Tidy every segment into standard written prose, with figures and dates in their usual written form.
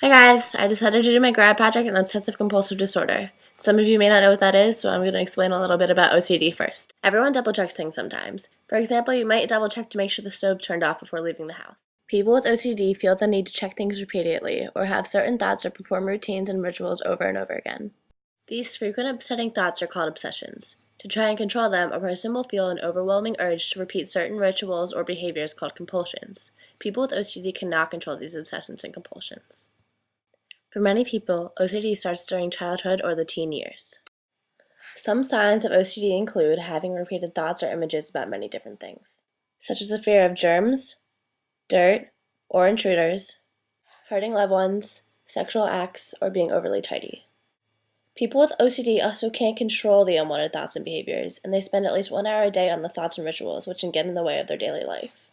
Hi guys, I decided to do my grad project on obsessive compulsive disorder. Some of you may not know what that is, so I'm going to explain a little bit about OCD first. Everyone double checks things sometimes. For example, you might double check to make sure the stove turned off before leaving the house. People with OCD feel the need to check things repeatedly, or have certain thoughts or perform routines and rituals over and over again. These frequent upsetting thoughts are called obsessions. To try and control them, a person will feel an overwhelming urge to repeat certain rituals or behaviors called compulsions. People with OCD cannot control these obsessions and compulsions. For many people, OCD starts during childhood or the teen years. Some signs of OCD include having repeated thoughts or images about many different things, such as a fear of germs, dirt, or intruders, hurting loved ones, sexual acts, or being overly tidy. People with OCD also can't control the unwanted thoughts and behaviors, and they spend at least 1 hour a day on the thoughts and rituals, which can get in the way of their daily life.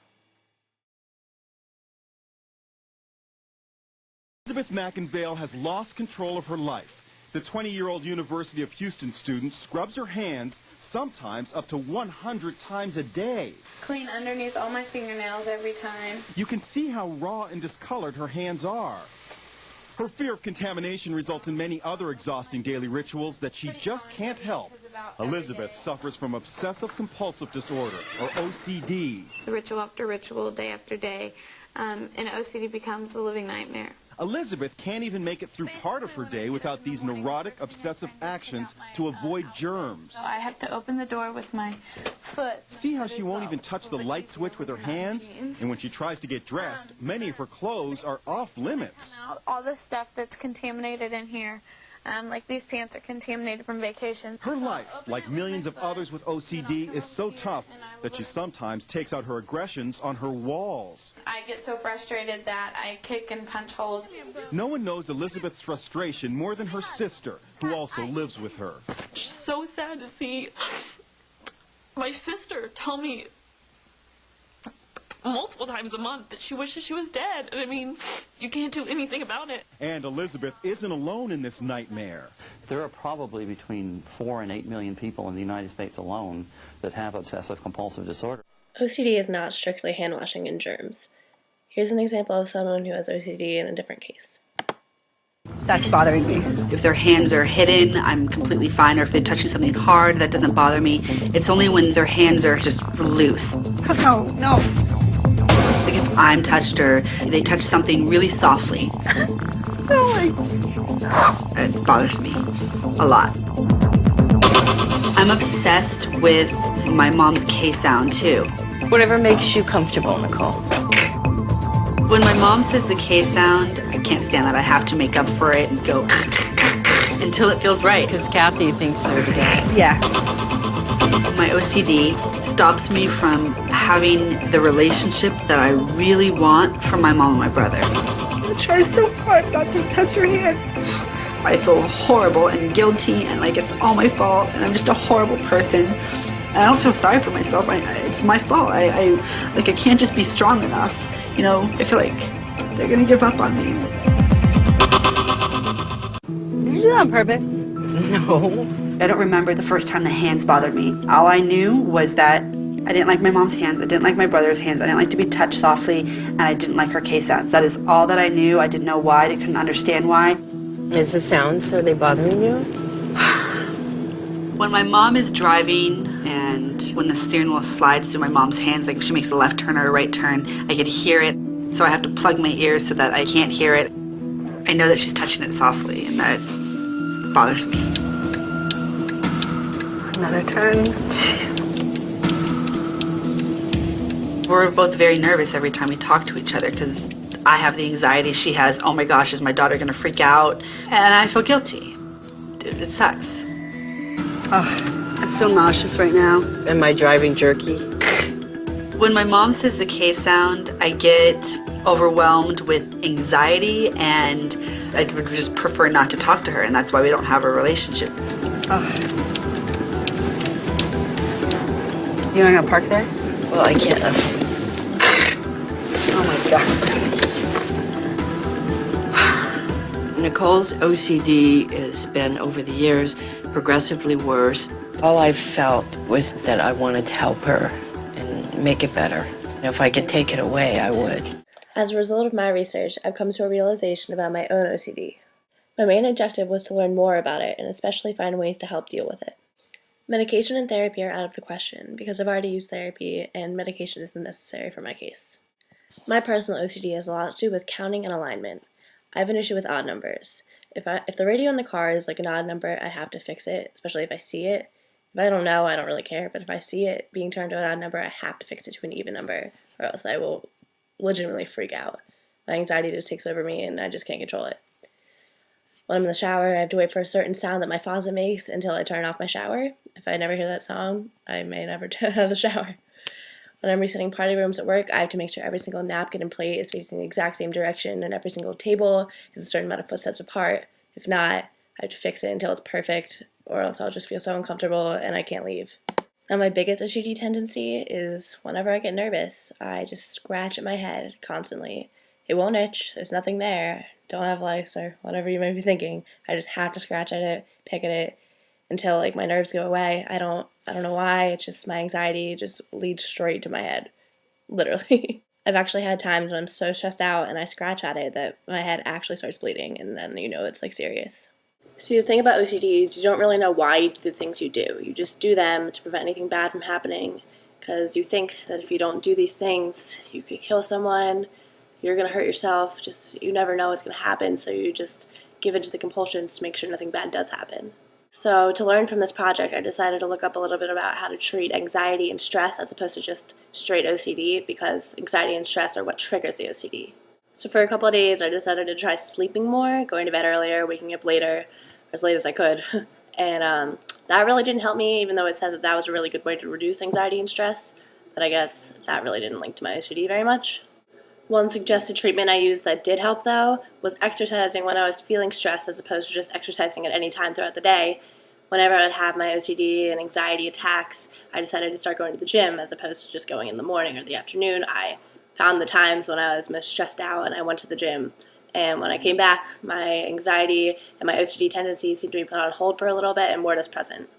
Elizabeth McInvale has lost control of her life. The 20-year-old University of Houston student scrubs her hands sometimes up to 100 times a day. Clean underneath all my fingernails every time. You can see how raw and discolored her hands are. Her fear of contamination results in many other exhausting daily rituals that she just can't help. Elizabeth suffers from obsessive-compulsive disorder, or OCD. Ritual after ritual, day after day, and OCD becomes a living nightmare. Elizabeth can't even make it through part of her day without these neurotic, obsessive actions to avoid germs. So I have to open the door with my foot. See how she won't even touch the light switch with her hands? And when she tries to get dressed, many of her clothes are off limits. All the stuff that's contaminated in here, like these pants are contaminated from vacation. Her life, like millions of others with OCD, is so tough that she sometimes takes out her aggressions on her walls. I get so frustrated that I kick and punch holes. No one knows Elizabeth's frustration more than her sister, who also lives with her. It's so sad to see my sister tell me multiple times a month that she wishes she was dead. And I mean, you can't do anything about it. And Elizabeth isn't alone in this nightmare. There are probably between 4 and 8 million people in the United States alone that have obsessive-compulsive disorder. OCD is not strictly hand washing and germs. Here's an example of someone who has OCD in a different case. That's bothering me. If their hands are hidden, I'm completely fine, or if they're touching something hard, that doesn't bother me. It's only when their hands are just loose. No, no. Like if I'm touched or they touch something really softly, it bothers me a lot. I'm obsessed with my mom's K sound too. Whatever makes you comfortable, Nicole. When my mom says the K sound, I can't stand that. I have to make up for it and go until it feels right. Because Kathy thinks so today. Yeah. My OCD stops me from having the relationship that I really want from my mom and my brother. I try so hard not to touch her hand. I feel horrible and guilty and like it's all my fault and I'm just a horrible person. And I don't feel sorry for myself. It's my fault. I can't just be strong enough. You know, I feel like they're gonna give up on me. Did you do that on purpose? No. I don't remember the first time the hands bothered me. All I knew was that I didn't like my mom's hands, I didn't like my brother's hands, I didn't like to be touched softly, and I didn't like her K sounds. That is all that I knew. I didn't know why, I couldn't understand why. Is the sounds, are they bothering you? When my mom is driving and when the steering wheel slides through my mom's hands, like if she makes a left turn or a right turn, I could hear it, so I have to plug my ears so that I can't hear it. I know that she's touching it softly, and that bothers me. Another turn. Jeez. We're both very nervous every time we talk to each other because I have the anxiety she has. Oh my gosh, is my daughter going to freak out? And I feel guilty. It sucks. I feel nauseous right now. Am I driving jerky? When my mom says the K sound, I get overwhelmed with anxiety and I would just prefer not to talk to her, and that's why we don't have a relationship. You want to park there? Well, I can't. Oh my God. Nicole's OCD has been, over the years, progressively worse. All I felt was that I wanted to help her and make it better. And if I could take it away, I would. As a result of my research, I've come to a realization about my own OCD. My main objective was to learn more about it and especially find ways to help deal with it. Medication and therapy are out of the question because I've already used therapy and medication isn't necessary for my case. My personal OCD has a lot to do with counting and alignment. I have an issue with odd numbers. If the radio in the car is like an odd number, I have to fix it, especially if I see it. If I don't know, I don't really care, but if I see it being turned to an odd number, I have to fix it to an even number, or else I will legitimately freak out. My anxiety just takes over me and I just can't control it. When I'm in the shower, I have to wait for a certain sound that my faucet makes until I turn off my shower. If I never hear that sound, I may never turn out of the shower. When I'm resetting party rooms at work, I have to make sure every single napkin and plate is facing the exact same direction and every single table is a certain amount of footsteps apart. If not, I have to fix it until it's perfect, or else I'll just feel so uncomfortable and I can't leave. Now, my biggest OCD tendency is whenever I get nervous, I just scratch at my head constantly. It won't itch, there's nothing there, don't have lice or whatever you may be thinking. I just have to scratch at it, pick at it, until like my nerves go away. I don't know why, it's just my anxiety just leads straight to my head, literally. I've actually had times when I'm so stressed out and I scratch at it that my head actually starts bleeding, and then you know it's like serious. See, the thing about OCD is you don't really know why you do the things you do. You just do them to prevent anything bad from happening, because you think that if you don't do these things, you could kill someone, you're going to hurt yourself, you never know what's going to happen, so you just give in to the compulsions to make sure nothing bad does happen. So to learn from this project, I decided to look up a little bit about how to treat anxiety and stress as opposed to just straight OCD, because anxiety and stress are what triggers the OCD. So for a couple of days, I decided to try sleeping more, going to bed earlier, waking up later, as late as I could. And that really didn't help me, even though it said that that was a really good way to reduce anxiety and stress. But I guess that really didn't link to my OCD very much. One suggested treatment I used that did help, though, was exercising when I was feeling stressed as opposed to just exercising at any time throughout the day. Whenever I would have my OCD and anxiety attacks, I decided to start going to the gym as opposed to just going in the morning or the afternoon. I found the times when I was most stressed out and I went to the gym. And when I came back, my anxiety and my OCD tendencies seemed to be put on hold for a little bit and more just present.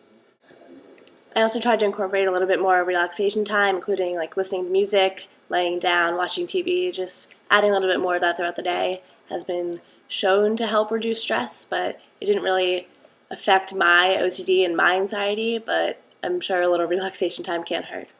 I also tried to incorporate a little bit more relaxation time, including like listening to music, laying down, watching TV, just adding a little bit more of that throughout the day has been shown to help reduce stress, but it didn't really affect my OCD and my anxiety, but I'm sure a little relaxation time can't hurt.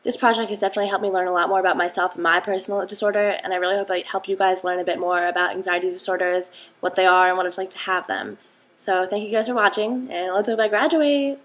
This project has definitely helped me learn a lot more about myself and my personal disorder, and I really hope I help you guys learn a bit more about anxiety disorders, what they are, and what it's like to have them. So thank you guys for watching, and let's hope I graduate!